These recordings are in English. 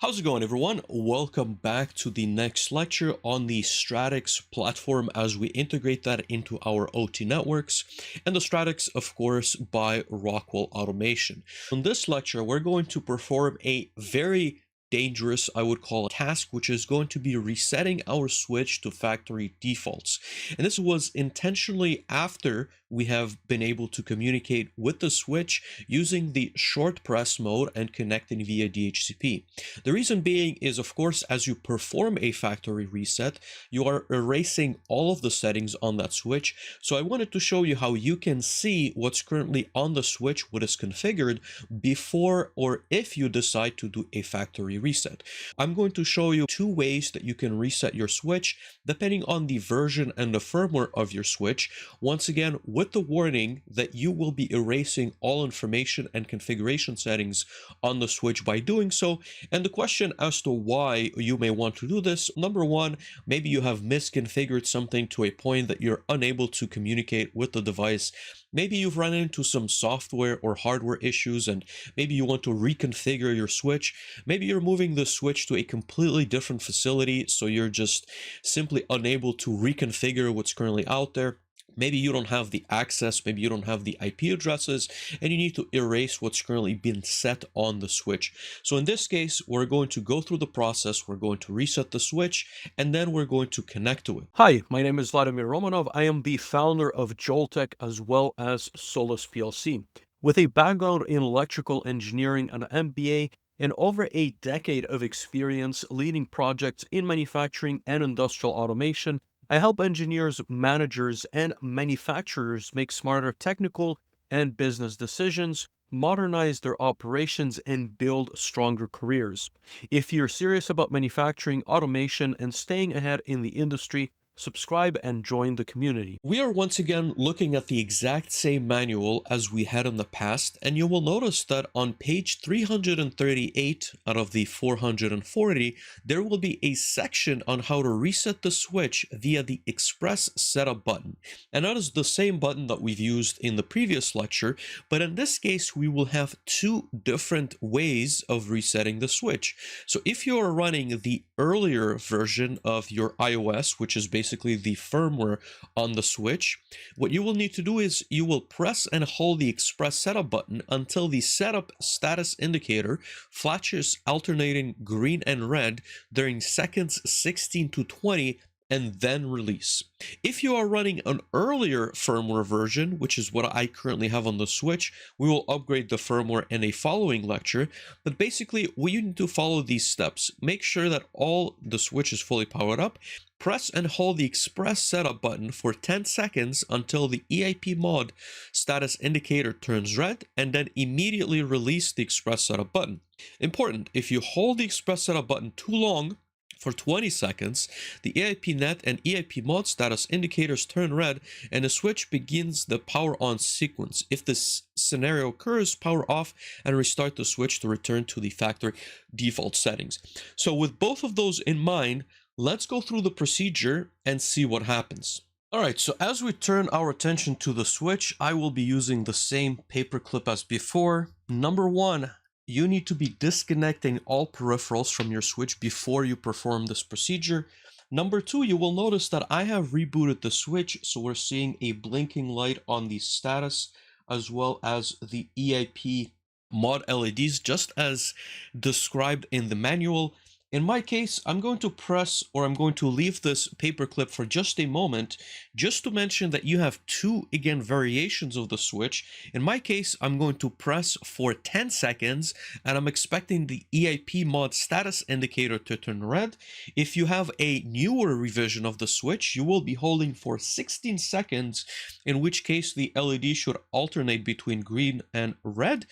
How's it going, everyone? Welcome back to the next lecture on the Stratix platform as we integrate that into our OT networks, and the Stratix, of course, by Rockwell Automation. In this lecture, we're going to perform a very dangerous, I would call it, task, which is going to be resetting our switch to factory defaults. And this was intentionally after we have been able to communicate with the switch using the short press mode and connecting via DHCP. The reason being is, of course, as you perform a factory reset, you are erasing all of the settings on that switch. So I wanted to show you how you can see what's currently on the switch, what is configured before or if you decide to do a factory reset. I'm going to show you two ways that you can reset your switch depending on the version and the firmware of your switch. Once again, with the warning that you will be erasing all information and configuration settings on the switch by doing so. And the question as to why you may want to do this: number one, maybe you have misconfigured something to a point that you're unable to communicate with the device. Maybe you've run into some software or hardware issues and maybe you want to reconfigure your switch. Maybe you're moving the switch to a completely different facility, so you're just simply unable to reconfigure what's currently out there. Maybe you don't have the access, maybe you don't have the IP addresses, and you need to erase what's currently been set on the switch. So in this case, we're going to go through the process, we're going to reset the switch, and then we're going to connect to it. Hi, my name is Vladimir Romanov. I am the founder of Joltek as well as Solus PLC. With a background in electrical engineering and MBA and over a decade of experience leading projects in manufacturing and industrial automation, I help engineers, managers, and manufacturers make smarter technical and business decisions, modernize their operations, and build stronger careers. If you're serious about manufacturing, automation, and staying ahead in the industry, subscribe and join the community. We are once again looking at the exact same manual as we had in the past, and you will notice that on page 338 out of the 440, there will be a section on how to reset the switch via the Express Setup button. And that is the same button that we've used in the previous lecture, but in this case, we will have two different ways of resetting the switch. So if you are running the earlier version of your iOS, which is basically the firmware on the switch, what you will need to do is you will press and hold the Express Setup button until the setup status indicator flashes alternating green and red during seconds 16 to 20, and then release. If you are running an earlier firmware version, which is what I currently have on the switch, we will upgrade the firmware in a following lecture, but basically we need to follow these steps. Make sure that all the switch is fully powered up. Press and hold the Express Setup button for 10 seconds until the EAP Mod status indicator turns red, and then immediately release the Express Setup button. Important, if you hold the Express Setup button too long, for 20 seconds, the EAP Net and EAP Mod status indicators turn red and the switch begins the power on sequence. If this scenario occurs, power off and restart the switch to return to the factory default settings. So with both of those in mind, let's go through the procedure and see what happens. Alright, so as we turn our attention to the switch, I will be using the same paperclip as before. Number one, you need to be disconnecting all peripherals from your switch before you perform this procedure. Number two, you will notice that I have rebooted the switch, so we're seeing a blinking light on the status as well as the EAP Mod LEDs, just as described in the manual. In my case, I'm going to press, or I'm going to leave this paperclip for just a moment, just to mention that you have two, again, variations of the switch. In my case, I'm going to press for 10 seconds, and I'm expecting the EAP Mod status indicator to turn red. If you have a newer revision of the switch, you will be holding for 16 seconds, in which case the LED should alternate between green and red.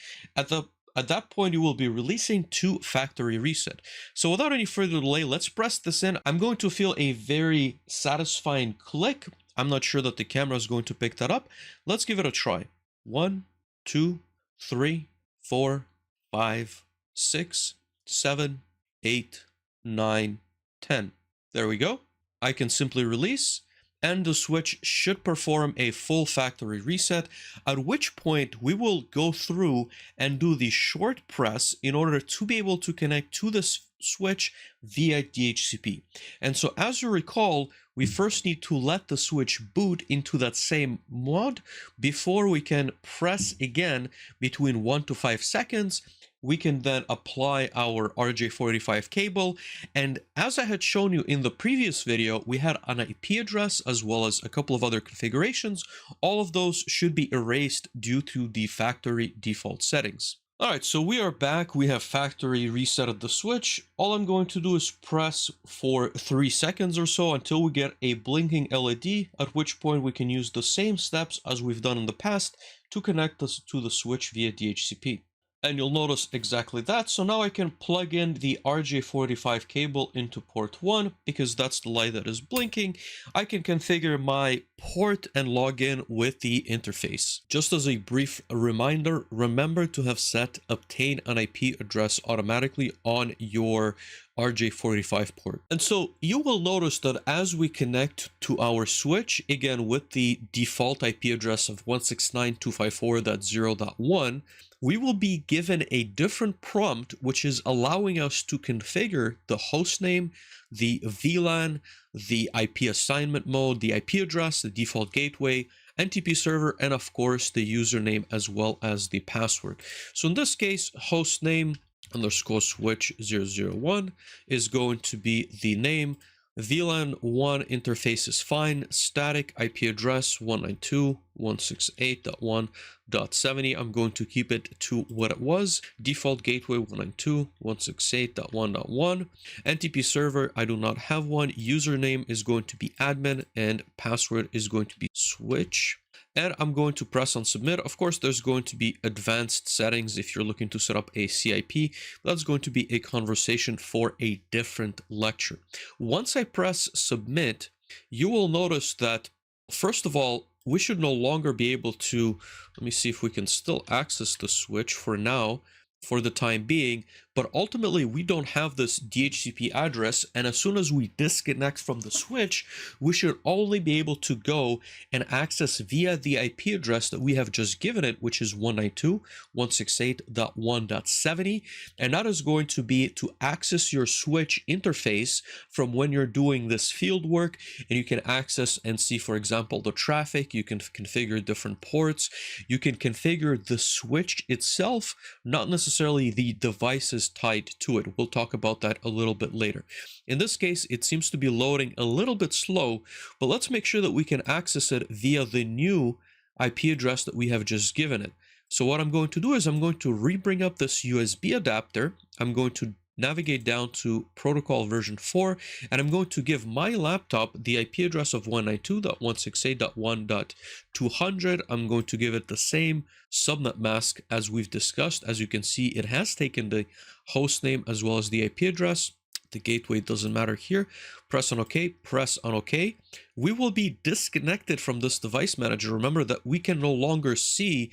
At that point, you will be releasing to factory reset. So without any further delay, let's press this in. I'm going to feel a very satisfying click. I'm not sure that the camera is going to pick that up. Let's give it a try. 1, 2, 3, 4, 5, 6, 7, 8, 9, 10. There we go. I can simply release, and the switch should perform a full factory reset, at which point we will go through and do the short press in order to be able to connect to this switch via DHCP. And so as you recall, we first need to let the switch boot into that same mod before we can press again between 1 to 5 seconds. We can then apply our RJ45 cable, and as I had shown you in the previous video, we had an IP address as well as a couple of other configurations. All of those should be erased due to the factory default settings. Alright, so we are back. We have factory resetted the switch. All I'm going to do is press for 3 seconds or so until we get a blinking LED, at which point we can use the same steps as we've done in the past to connect us to the switch via DHCP. And you'll notice exactly that. So now I can plug in the RJ45 cable into port 1 because that's the light that is blinking. I can configure my port and log in with the interface. Just as a brief reminder, remember to have set obtain an IP address automatically on your RJ45 port. And so you will notice that as we connect to our switch, again with the default IP address of 169.254.0.1, we will be given a different prompt, which is allowing us to configure the host name, the VLAN, the IP assignment mode, the IP address, the default gateway, NTP server, and of course the username as well as the password. So in this case, host name underscore switch 001 is going to be the name. VLAN 1 interface is fine. Static IP address 192.168.1.70. I'm going to keep it to what it was. Default gateway 192.168.1.1. NTP server, I do not have one. Username is going to be admin and password is going to be switch. And I'm going to press on submit. Of course, there's going to be advanced settings if you're looking to set up a CIP. That's going to be a conversation for a different lecture. Once I press submit, you will notice that, first of all, we should no longer be able to, let me see if we can still access the switch for now, for the time being, but ultimately we don't have this DHCP address, and as soon as we disconnect from the switch, we should only be able to go and access via the IP address that we have just given it, which is 192.168.1.70, and that is going to be to access your switch interface from when you're doing this field work, and you can access and see, for example, the traffic. You can configure different ports, you can configure the switch itself, not necessarily the devices tied to it. We'll talk about that a little bit later. In this case, it seems to be loading a little bit slow, but let's make sure that we can access it via the new IP address that we have just given it. So what I'm going to do is I'm going to re-bring up this USB adapter. I'm going to navigate down to protocol version 4, and I'm going to give my laptop the IP address of 192.168.1.200. I'm going to give it the same subnet mask as we've discussed. As you can see, it has taken the host name as well as the IP address. The gateway doesn't matter here. Press on OK, press on OK. We will be disconnected from this device manager. Remember that we can no longer see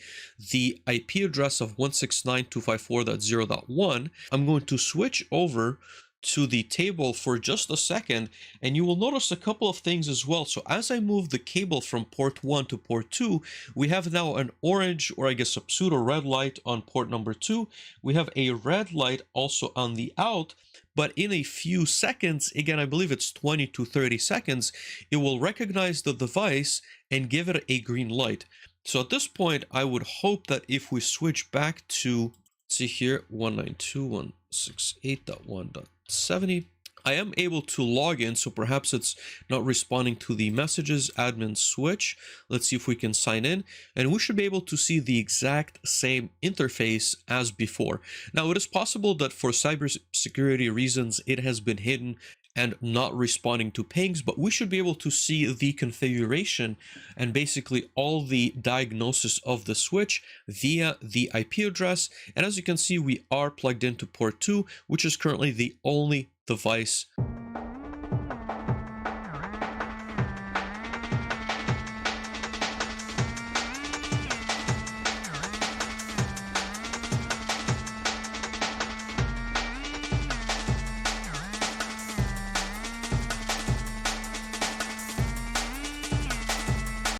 the IP address of 169.254.0.1. I'm going to switch over to the table for just a second, and you will notice a couple of things as well. So as I move the cable from port 1 to port 2, we have now an orange, or I guess a pseudo red light on port number 2. We have a red light also on the out, but in a few seconds, again, I believe it's 20 to 30 seconds, it will recognize the device and give it a green light. So at this point, I would hope that if we switch back to, let's see here, 192.168.1.70, I am able to log in, so perhaps it's not responding to the messages, admin switch. Let's see if we can sign in, and we should be able to see the exact same interface as before. Now, it is possible that for cybersecurity reasons, it has been hidden and not responding to pings, but we should be able to see the configuration and basically all the diagnosis of the switch via the IP address. And as you can see, we are plugged into port 2, which is currently the only device